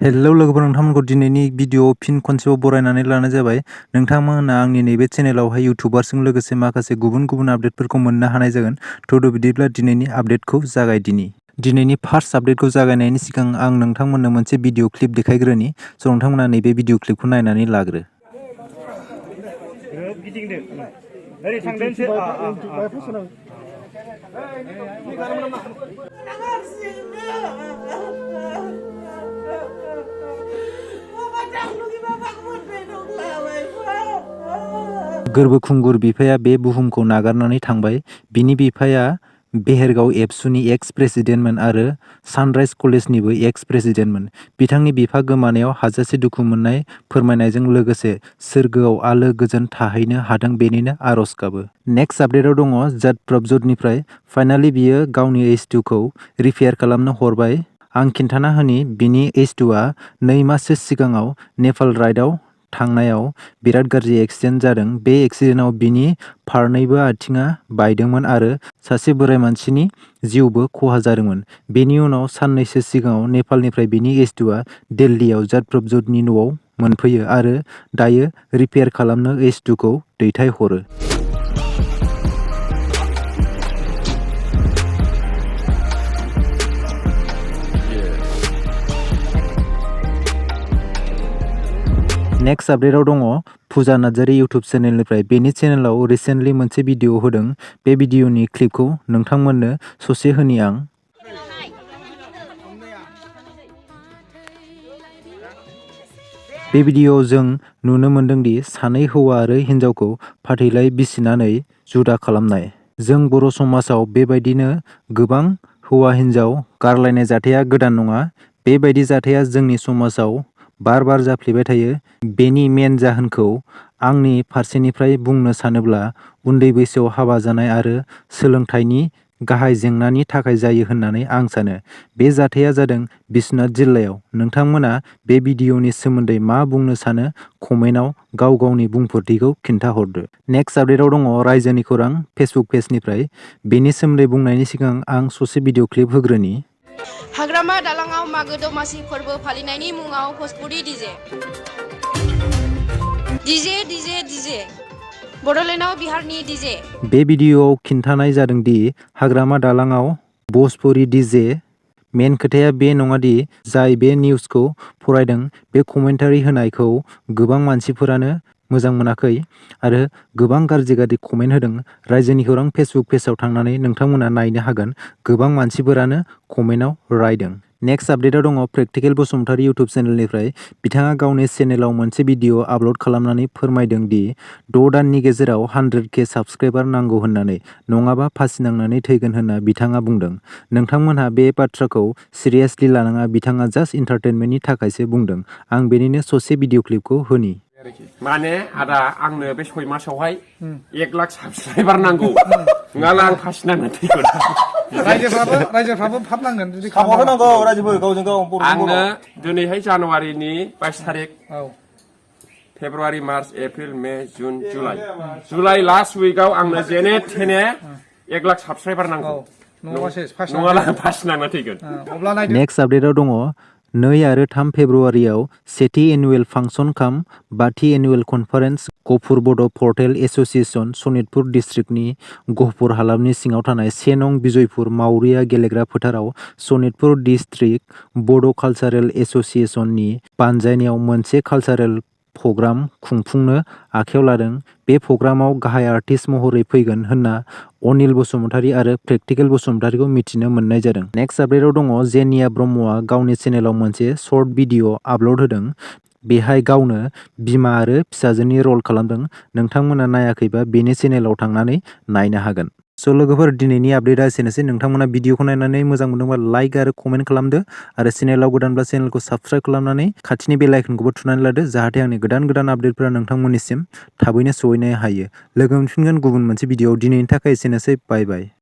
Hello लोगोफोर, नोंथांमोनखौ दिनैनि video फिन खनसेबाव बरायनानै लानाय जाबाय। नोंथांमोना आंनि नैबे चेनेलावहाय इउटिउबारजों लोगोसे माखासे गुबुन आपडेटफोरखौ मोननो हानाय जागोन। थ'द' बिदिब्ला दिनैनि आपडेटखौ जागायदिनि। दिनैनि फार्स्ट आपडेटखौ जागायनायनि सिगां आं नोंथांमोननो मोनसे भिडिअ क्लिप देखायग्रोनि। स' नोंथांमोना नैबे भिडिअ क्लिपखौ नायनानै लाग्रो। गोरबो खुंगुर बिफाया बे बुहुमखौ नागारनानै थांबाय। बिनि बिफाया बेहेरगाव एबसुनि एक्स प्रेसिडेन्टमोन आरो सानराइज कलेजनिबो एक्स प्रेसिडेन्टमोन। बिथांनि बिफा गोमानायाव हाजासे दुखु मोननाय फोरमायनायजों लोगोसे सोरगोआव आलो गोजोन थाहैनो हाथों बेनिनो आरज गाबो। नेक्स्ट आपडेटआव दङ प्रभजतनिफ्राय। फाइनालि बियो गावनि H2खौ रिपेयार खालामनो हरबाय। आं खिन्थाना होनि, बिनि H2आ 2 माससो सिगाङाव नेपाल राइडआव थांनायाव बिराद गाज्रि एक्सिडेन्ट जादों। बे एक्सिडेन्टआव बिनि फारनैबो आथिङा बायदोंमोन आरो सासे बोराइ मानसिनि जिउबो खहा जादोंमोन। बेनि उनाव साननैसो सिगाङाव नेपालनिफ्राय बिनि H2आ दिल्लीयाव प्रभजतनि न'आव मोनफैयो आरो दायो रिपेयार खालामनो H2खौ दैथायहरो। नेक्स्ट आपडेटआव दङ फुजा नार्जारी इउटुब चेनेलनिफ्राय। बेनि चेनेलाव रिसेन्टलि मोनसे भिडिअ होदों। बे भिडिअनि क्लिपखौ नोंथांमोननो ससे होनि आं। बे भिडिअआव जों नुनो मोनदोंदि सानै हौवा आरो हिन्जावखौ पाथै lai बिसिनानै जुदा खालामनाय। जों बर' समाजाव बेबायदिनो गोबां हौवा हिन्जाव गारलायनाय जाथाया गोदान नङा। बेबायदि जाथाया जोंनि समाजाव बार जाफ्लेबाय थायो। बेनि मेन जाहोनखौ आंनि फारसेनिफ्राय बुंनो सानोब्ला उन्दै बैसोआव हाबा जानाय आरो सोलोंथाइनि गाहाय जेंनानि थाखाय जायो होननानै आं सानो। बे जाथाया जादों बिश्वनाथ जिल्लायाव। नोंथांमोना बे भिडिअनि सोमोन्दै मा बुंनो सानो कमेन्टआव गावनि बुंफोरथिखौ खिन्थाहरदो। नेक्स्ट आपडेटआव दङ रायजोनि खौरां फेसबुक पेजनिफ्राय। बेनि सोमोन्दै बुंनायनि सिगां आं ससे भिडिअ क्लिप होग्रोनि। हाग्रामा दालाङाव मागो दमासि फोरबो फालिनायनि मुङाव भोजपुरी डीजे बड'लेण्डआव बिहारनि डीजे। बे भिडिअआव खिन्थानाय जादों दि हाग्रामा दालाङाव भोजपुरी डीजे। मेन खोथाया बे नङादि जाय बे निउसखौ फरायदों बे कमेन्टारि होनायखौ गोबां मानसिफोरानो मोजां मोनाखै आरो गोबां गाज्रि कमेन्ट होदों। रायजोनि खौरां फेसबुक पेजआव थांनानै नोंथांमोना नायनो हागोन। गोबां मानसिफोरानो कमेन्टआव रायदों। नेक्स्ट आपडेटआव दङ प्रेक्टिकेल बसुमतारी इउटुब चेनेलनिफ्राय। बिथाङा गावनि चेनेलाव मोनसे भिडिअ आपल'ड खालामनानै फोरमायदों दि 6 दाननि गेजेराव 100K साबस्क्राइबार नांगौ होननानै, नङाबा फासि नांनानै थैगोन होनना बिथाङा बुंदों। नोंथांमोनहा बे बाथ्राखौ सिरियासलि लानाङा, बिथाङा जास्ट एन्टारटेनमेन्टनि थाखायसो बुंदों। आं बेनिनो ससे भिडिअ क्लिपखौ होनि। माने आदा आंनो बे 6 मासावहाय 1 लाख साबस्क्राइबार नांगौ। नङाला आं फासि नांना थैगोन। रायजोफ्राबो फाब नांगोन जुदि खालामनांगौ रायजोफोर गावजों गाव। आंनो दिनैहाय जानुवारिनि 22 तारिख, फेब्रुवारि, मार्च, एप्रिल, मे, जुन, जुलाइ लास्ट उइकआव आंनो जेने थेने 1 लाख साबस्क्राइबार नांगौ। नङाला आं फासि नांना थैगोन। नेक्स्ट आपडेटआव दङ 2 आरो 3 फेब्रुवारियाव सेथि एनुवेल फांसन काम 5थि एनुवेल कनफारेन्स घ्वुपुर बड' पर्टेल एस'सिएशन सनितपुर डिस्ट्रिक्टनि घ्वुपुर हालामनि सिङाव थानाय 1 नं बिजयपुर मावरिया गेलेग्रा फोथाराव सनितपुर डिस्ट्रिक्ट बड' कालचारेल एस'सिएशननि बानजायनायाव मोनसे कालचारेल प्रग्राम खुंफुंनो आखायाव लादों। बे प्रग्रामाव गाहाय आर्टिस्ट महरै फैगोन होनना अनिल बसुमतारी आरो प्रेक्टिकेल बसुमतारीखौ मिथिनो मोननाय जादों। नेक्स्ट आपडेटआव दङ जेनिया ब्रह्मआ गावनि चेनेलाव मोनसे शर्ट भिडिअ आपल'ड होदों। बेहाय गावनो बिमा आरो फिसाजोनि रल खालामदों। नोंथांमोना नायाखैबा बेनि चेनेलाव थांनानै नायनो हागोन। स' लोगोफोर, दिनैनि आपडेटआ एसेनोसै। नोंथांमोना भिडिअखौ नायनानै मोजां मोनदोंबा लाइक आरो कमेन्ट खालामदो आरो चेनेलाव गोदानब्ला चेनेलखौ साबस्क्राइब खालामनानै खाथिनि बेल आइकनखौबो थुनानै लादो, जाहाथे आंनि गोदान आपडेटफोरा नोंथांमोननिसिम थाबैनो सहैनो हायो। लोगो मोनफिनगोन गुबुन मोनसे भिडिअआव। दिनैनि थाखाय एसेनोसै। बाय बाय।